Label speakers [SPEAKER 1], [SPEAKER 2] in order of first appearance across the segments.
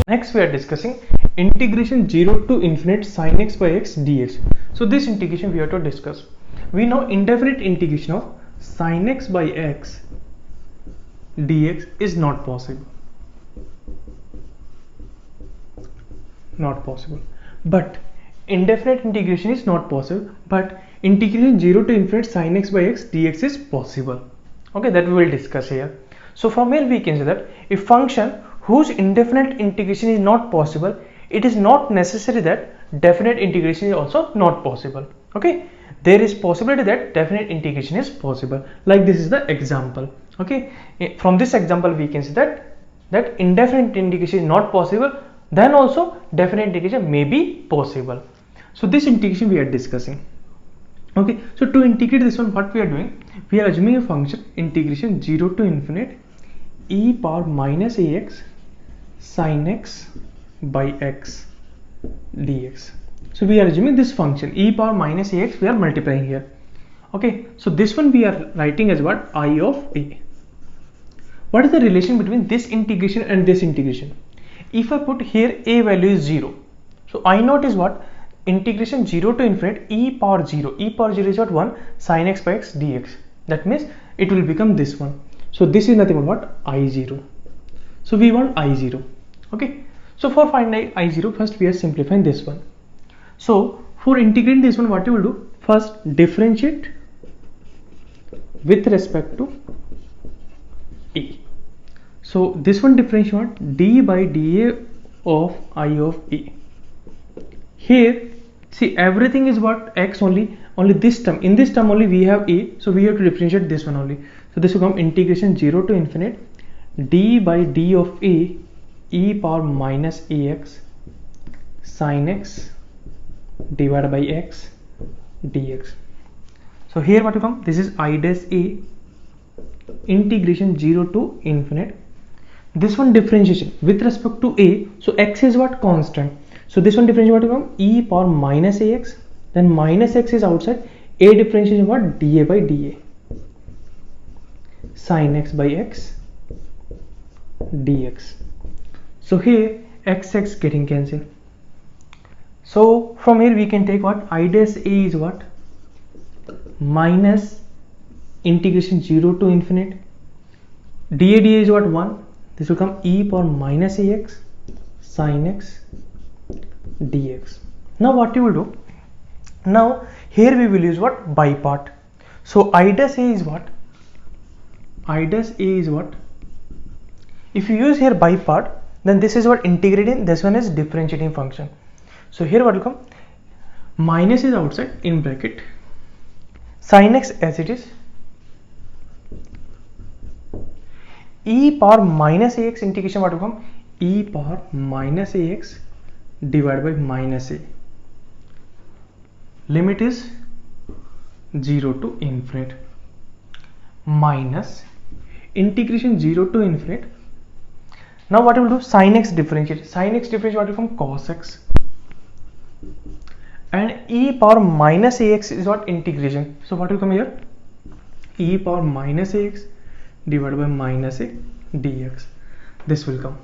[SPEAKER 1] Next we are discussing integration 0 to infinite sin x by x dx. So this integration we have to discuss. We know indefinite integration of sin x by x dx is not possible. Not possible. But indefinite integration is not possible. But integration 0 to infinite sin x by x dx is possible. Okay, that we will discuss here. So from here we can say that if function whose indefinite integration is not possible, it is not necessary that definite integration is also not possible. Okay, there is possibility that definite integration is possible. Like this is the example. Okay, from this example we can see that indefinite integration is not possible, then also definite integration may be possible. So this integration we are discussing. Okay, so to integrate this one, what we are doing, we are assuming a function integration 0 to infinite e power minus ax sin x by x dx. So we are assuming this function e power minus ax, we are multiplying here. Okay, so this one we are writing as what? I of a. What is the relation between this integration and this integration? If I put here a value is 0, so I naught is what? Integration 0 to infinite e power 0. E power 0 is what? 1 sin x by x dx. That means it will become this one. So this is nothing but what? I0. So we want I0. Okay, so for finding I0, first we are simplifying this one. So for integrating this one, what you will do? First differentiate with respect to a. So this one differentiate d by dA of I of a. Here see everything is what? X only this term, in this term only we have a, so we have to differentiate this one only. So this will come integration 0 to infinite d by d of a e power minus ax sin x divided by x dx. So here what will come? This is I dash a integration 0 to infinite. This one differentiation with respect to a, so x is what? Constant. So this one differentiation what will come? E power minus ax, then minus x is outside, a differentiation what? Da by da sin x by x dx. So here x getting cancelled. So from here we can take what? I dash a is what? Minus integration 0 to infinite da is what? 1. This will come e power minus ax sin x dx. Now what you will do? Now here we will use what? By part. So I dash a is what? I dash a is what? If you use here by part, then this is what? Integrating, this one is differentiating function. So here what will come? Minus is outside, in bracket, sin x as it is, e power minus ax integration what will come? E power minus ax divided by minus a. Limit is 0 to infinite minus integration 0 to infinite. Now what you will do? Sin x differentiate. Sin x differentiate what will come? Cos x. And e power minus ax is what? Integration. So what will come here? E power minus ax divided by minus a dx. This will come.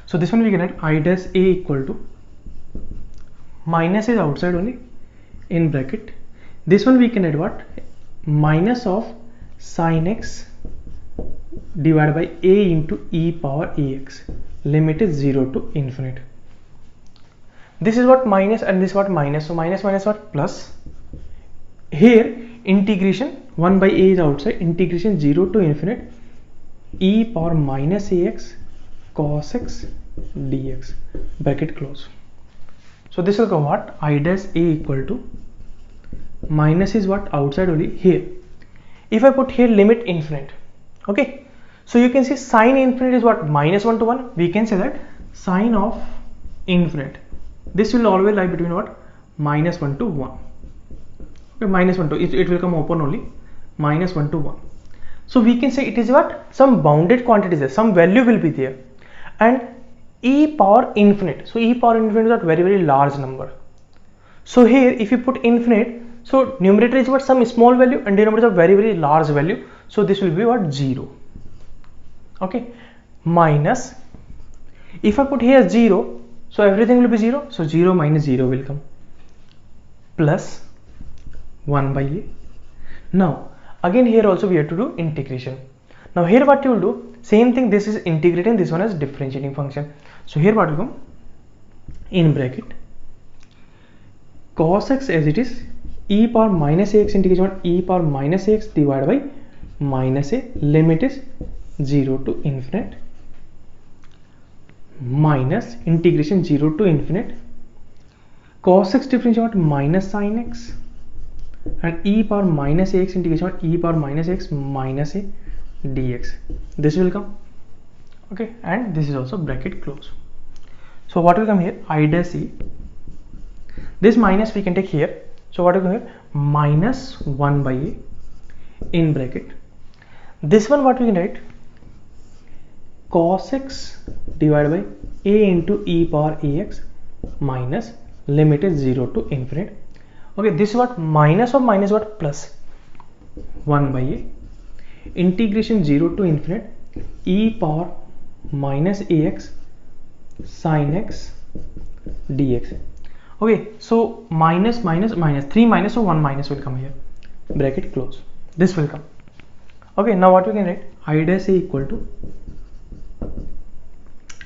[SPEAKER 1] So this one we can write I dash a equal to, minus is outside only, in bracket. This one we can add what? Minus of sin x divided by a into e power ax. Limit is 0 to infinite. This is what? Minus, and this what? Minus. So minus minus what? Plus. Here integration 1 by a is outside, integration 0 to infinite e power minus ax cos x dx, bracket close. So this will come what? I dash a equal to, minus is what? Outside only, here. If I put here limit infinite, okay, so you can see sin infinite is what? Minus 1 to 1. We can say that sin of infinite, this will always lie between what? Minus 1 to 1. Okay, minus 1 to, it will come open only, minus 1 to 1. So we can say it is what? Some bounded quantity is there, some value will be there. And e power infinite, so e power infinite is what? Very large number. So here if you put infinite, so numerator is what? Some small value, and denominator is a very large value. So this will be what? 0. Okay, minus If I put here 0, so everything will be 0. So 0 minus 0 will come, plus 1 by a. Now again here also we have to do integration. Now here what you will do, same thing, this is integrating, this one is differentiating function. So here what will come, in bracket cos x as it is, e power minus ax integration of e power minus ax divided by minus a, limit is 0 to infinite, minus integration 0 to infinite cos x differentiation of minus sin x, and e power minus ax integration of e power minus x minus a dx. This will come, okay, and this is also bracket close. So what will come here, I dash e, this minus we can take here, so what will come here, minus 1 by a, in bracket, this one what we can write, cos x divided by a into e power ax minus, limit is 0 to infinite. Okay, this is what, minus of minus what, plus 1 by a, integration 0 to infinite e power minus ax sin x dx. Okay, so minus minus minus, 3 minus, so 1 minus will come here, bracket close, this will come. Okay, now what we can write, I dash a equal to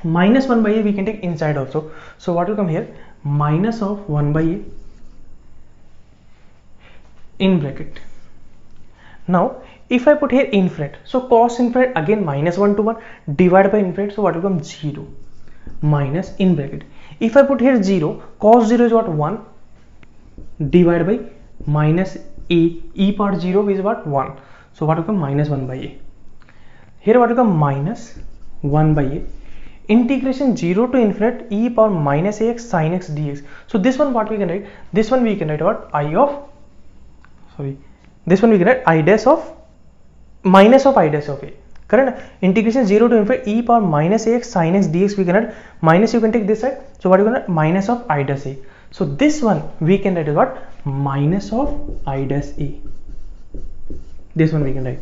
[SPEAKER 1] minus 1 by a, we can take inside also. So what will come here, minus of 1 by a, in bracket. Now if I put here infinite, so cos infinite again minus 1 to 1 divided by infinite, so what will come, 0 minus, in bracket. If I put here 0, cos 0 is what, 1 divided by minus a, e power 0 is what, 1, so what will come, minus 1 by a. Here what will come, minus 1 by a, integration 0 to infinite e power minus ax sin x dx. So this one what we can write, this one we can write what, this one we can write I dash of minus of I dash of a, correct? Integration 0 to infinite e power minus ax sin x dx, we can write minus, you can take this side, so what you can write, minus of I dash a. So this one we can write is what, minus of I dash a, this one we can write.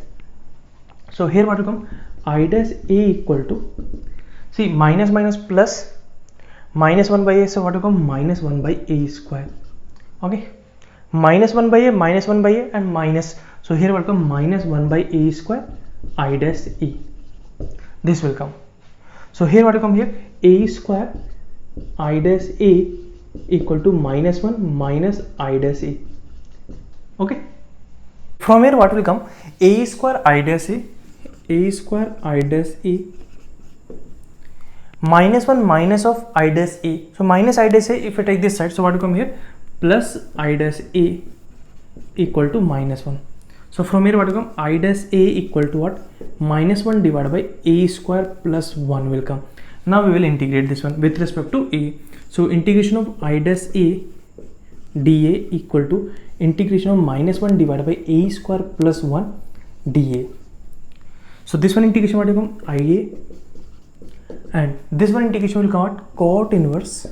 [SPEAKER 1] So here what will come, I dash a equal to, see, minus minus plus, minus 1 by a, so what will come, minus 1 by a square. Okay, minus 1 by a, minus 1 by a, and minus, so here will come minus 1 by a square I dash e, this will come. So here what will come here, a square I dash a equal to minus 1 minus I dash e. Okay, from here what will come, a square I dash a square I dash a minus 1 minus of I dash a, so minus I dash a, if I take this side, so what will come here, plus I dash a equal to minus 1. So from here what will come, I dash a equal to what, minus 1 divided by a square plus 1 will come. Now we will integrate this one with respect to a. So integration of I dash a dA equal to integration of minus 1 divided by a square plus 1 dA. So this one integration what will come, IA, and this one integration will come out cot inverse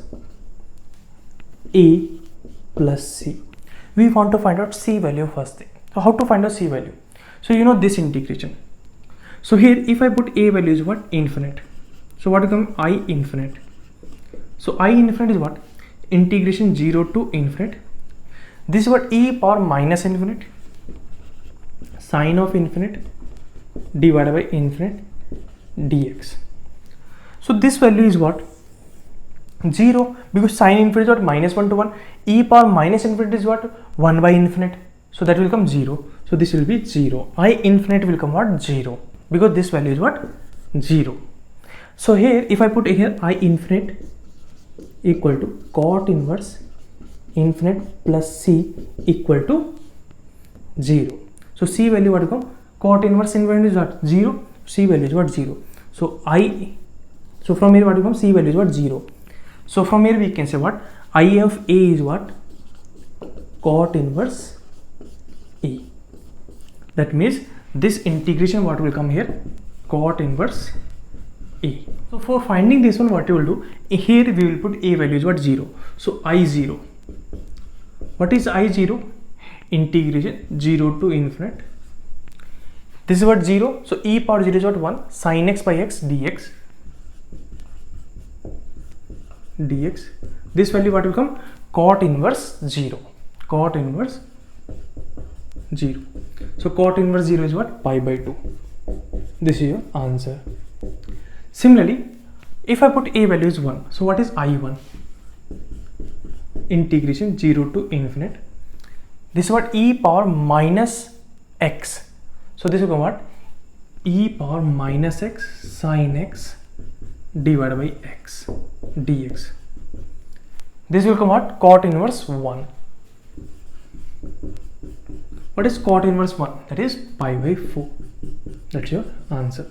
[SPEAKER 1] a plus c. We want to find out c value first thing. So how to find out c value? So you know this integration. So here if I put a value is what, infinite. So what will come, I infinite. So I infinite is what, integration 0 to infinite. This is what, e power minus infinite sine of infinite divided by infinite dx. So this value is what, 0, because sine infinite is what, minus 1 to 1, e power minus infinite is what, 1 by infinite, so that will come 0. So this will be 0. I infinite will come what, 0, because this value is what, 0. So here if I put here I infinite equal to cot inverse infinite plus c equal to 0. So c value what will come, cot inverse infinite is what, 0, c value is what, 0. So so from here what will come, c value is what, 0. So from here we can say what, I of a is what, cot inverse a. That means this integration what will come here, cot inverse a. So for finding this one what you will do, here we will put a value is what, 0. So I0, what is I0, integration 0 to infinite, this is what, 0, so e power 0 is what, 1 sin x by x dx dx. This value what will become? Cot inverse 0. Cot inverse 0. So cot inverse 0 is what? Pi by 2. This is your answer. Similarly, if I put a value is 1, so what is I1? Integration 0 to infinite. This is what? E power minus x. So this will come what? E power minus x sin x divided by x dx. This will come what? Cot inverse 1. What is cot inverse 1? That is pi by 4. That's your answer.